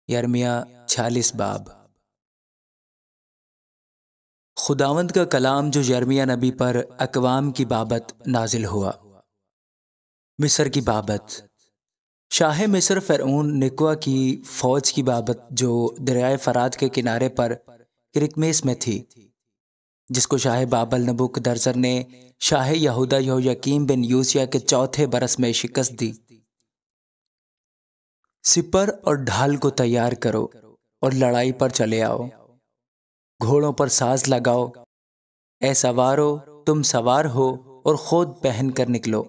یرمیہ 46 باب۔ خداوند کا کلام جو یرمیہ نبی پر اقوام کی بابت نازل ہوا۔ مصر کی بابت۔ شاہ مصر فرعون نکوہ کی فوج کی بابت جو دریائے فرات کے کنارے پر کرکمیس میں تھی، جس کو شاہ بابل نبوکدنصر نے شاہ یہودا یہویاکیم بن یوسیہ کے چوتھے برس میں شکست دی۔ سپر اور ڈھال کو تیار کرو اور لڑائی پر چلے آؤ، گھوڑوں پر ساز لگاؤ، اے سوارو تم سوار ہو اور خود پہن کر نکلو،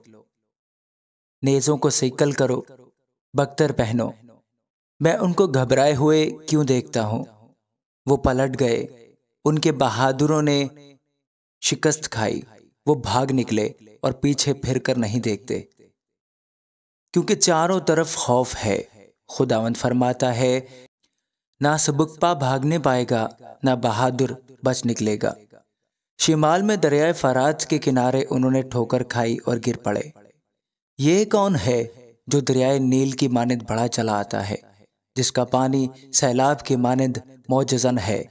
نیزوں کو سیکل کرو، بختر پہنو۔ میں ان کو گھبرائے ہوئے کیوں دیکھتا ہوں؟ وہ پلٹ گئے، ان کے بہادروں نے شکست کھائی، وہ بھاگ نکلے اور پیچھے پھر کر نہیں دیکھتے، کیونکہ چاروں طرف خوف ہے۔ خداوند فرماتا ہے، نہ سبکپا بھاگنے پائے گا، نہ بہادر بچ نکلے گا۔ شمال میں دریائے فرات کے کنارے انہوں نے ٹھوکر کھائی اور گر پڑے۔ یہ کون ہے جو دریائے نیل کی مانند بڑھا چلا آتا ہے، جس کا پانی سیلاب کی مانند موجزن ہے؟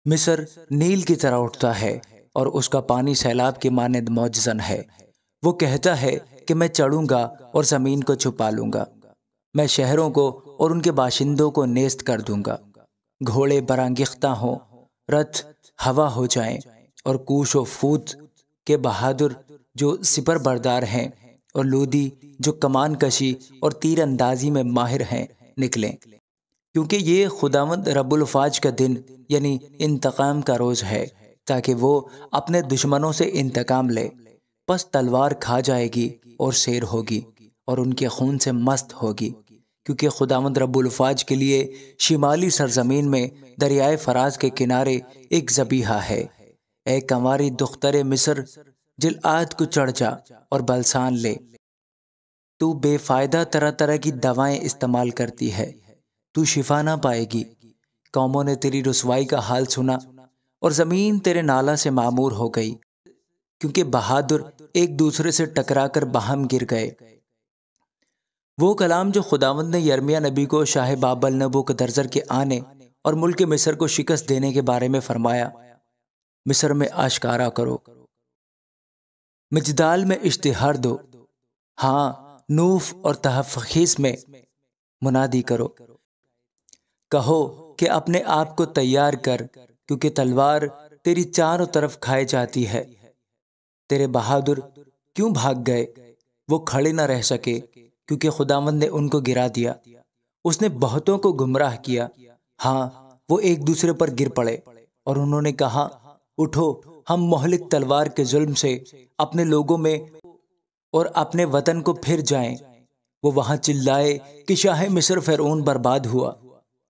مصر نیل کی طرح اٹھتا ہے اور اس کا پانی سیلاب کی مانند موجزن ہے۔ وہ کہتا ہے کہ میں چڑھوں گا اور زمین کو چھپا لوں گا، میں شہروں کو اور ان کے باشندوں کو نیست کر دوں گا۔ گھوڑے برانگیختہ ہوں، رتھ ہوا ہو جائیں، اور کوش و فوت کے بہادر جو سپر بردار ہیں اور لودی جو کمان کشی اور تیر اندازی میں ماہر ہیں نکلیں، کیونکہ یہ خداوند رب الفاج کا دن یعنی انتقام کا روز ہے، تاکہ وہ اپنے دشمنوں سے انتقام لے۔ پس تلوار کھا جائے گی اور سیر ہوگی اور ان کے خون سے مست ہوگی، کیونکہ خداوند رب الفاج کے لیے شمالی سرزمین میں دریائے فرات کے کنارے ایک ذبیحہ ہے۔ اے کنواری دختر مصر، جلعاد کو چڑھ جا اور بلسان لے۔ تو بے فائدہ طرح طرح کی دوائیں استعمال کرتی ہے، تو شفا نہ پائے گی۔ قوموں نے تیری رسوائی کا حال سنا اور زمین تیرے نالہ سے معمور ہو گئی، کیونکہ بہادر ایک دوسرے سے ٹکرا کر باہم گر گئے۔ وہ کلام جو خداوند نے یرمیہ نبی کو شاہ بابل نبوکدنصر کے آنے اور ملک مصر کو شکست دینے کے بارے میں فرمایا، مصر میں آشکارا کرو، مجدال میں اشتہار دو، ہاں نوف اور تحفخیس میں منادی کرو۔ کہو کہ اپنے آپ کو تیار کر، کیونکہ تلوار تیری چاروں طرف کھائے جاتی ہے۔ تیرے بہادر کیوں بھاگ گئے؟ وہ کھڑے نہ رہ سکے، کیونکہ خداوند نے ان کو گرا دیا۔ اس نے بہتوں کو گمراہ کیا، ہاں وہ ایک دوسرے پر گر پڑے، اور انہوں نے کہا، اٹھو ہم مہلک تلوار کے ظلم سے اپنے لوگوں میں اور اپنے وطن کو پھر جائیں۔ وہ وہاں چلائے کہ شاہ مصر فرعون برباد ہوا،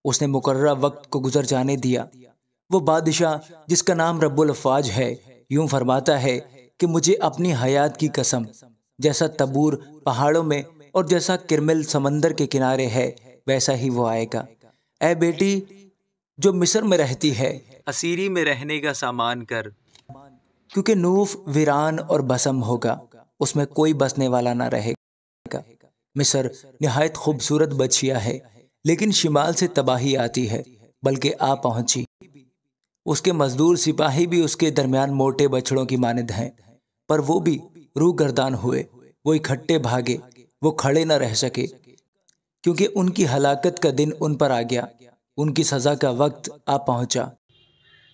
اس نے مقررہ وقت کو گزر جانے دیا۔ وہ بادشاہ جس کا نام رب الافواج ہے یوں فرماتا ہے کہ مجھے اپنی حیات کی قسم، جیسا تبور پہاڑوں میں اور جیسا کرمل سمندر کے کنارے ہے، ویسا ہی وہ آئے گا۔ اے بیٹی جو مصر میں رہتی ہے، اسیری میں رہنے کا سامان کر، کیونکہ نوف ویران اور بسم ہوگا، اس میں کوئی بسنے والا نہ رہے گا۔ مصر نہایت خوبصورت بچیا ہے، لیکن شمال سے تباہی آتی ہے، بلکہ آ پہنچی۔ اس کے مزدور سپاہی بھی اس کے درمیان موٹے بچڑوں کی مانند ہیں، پر وہ بھی روح گردان ہوئے، وہ اکٹھے بھاگے، وہ کھڑے نہ رہ سکے، کیونکہ ان کی ہلاکت کا دن ان پر آ گیا، ان کی سزا کا وقت آ پہنچا،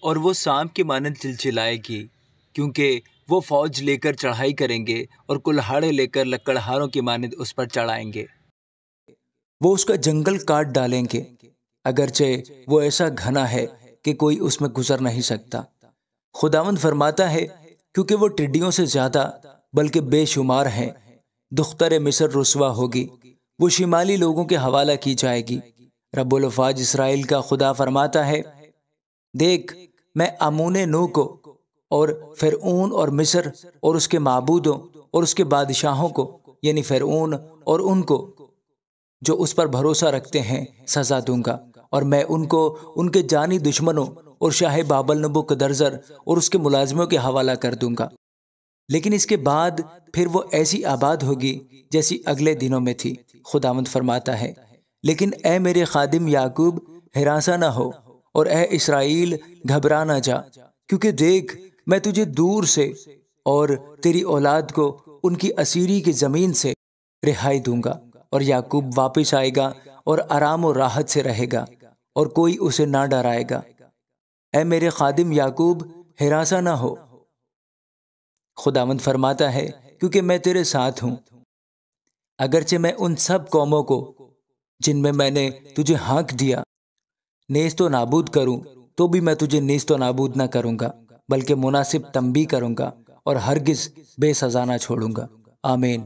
اور وہ سانپ کی مانند چلچلائے گی، کیونکہ وہ فوج لے کر چڑھائی کریں گے اور کلہاڑے لے کر لکڑہاروں کی مانند اس پر چڑھائیں گے۔ وہ اس کا جنگل کاٹ ڈالیں گے، اگرچہ وہ ایسا گھنا ہے کہ کوئی اس میں گزر نہیں سکتا۔ خداوند فرماتا ہے، کیونکہ وہ ٹڈیوں سے زیادہ بلکہ بے شمار ہیں۔ دختر مصر رسوا ہوگی، وہ شمالی لوگوں کے حوالہ کی جائے گی۔ رب الافواج اسرائیل کا خدا فرماتا ہے، دیکھ میں امون نو کو اور فرعون اور مصر اور اس کے معبودوں اور اس کے بادشاہوں کو، یعنی فرعون اور ان کو جو اس پر بھروسہ رکھتے ہیں، سزا دوں گا، اور میں ان کو ان کے جانی دشمنوں اور شاہ بابل نبوکدنصر اور اس کے ملازموں کے حوالہ کر دوں گا۔ لیکن اس کے بعد پھر وہ ایسی آباد ہوگی جیسی اگلے دنوں میں تھی، خداوند فرماتا ہے۔ لیکن اے میرے خادم یعقوب ہراساں نہ ہو، اور اے اسرائیل گھبرا نہ جا، کیونکہ دیکھ میں تجھے دور سے اور تیری اولاد کو ان کی اسیری کی زمین سے رہائی دوں گا، اور یعقوب واپس آئے گا اور آرام و راحت سے رہے گا، اور کوئی اسے نہ ڈرائے گا۔ اے میرے خادم یعقوب ہراساں نہ ہو، خداوند فرماتا ہے، کیونکہ میں تیرے ساتھ ہوں۔ اگرچہ میں ان سب قوموں کو جن میں نے تجھے ہانک دیا نیست و نابود کروں، تو بھی میں تجھے نیست و نابود نہ کروں گا، بلکہ مناسب تنبیہ کروں گا اور ہرگز بے سزا نہ چھوڑوں گا۔ آمین۔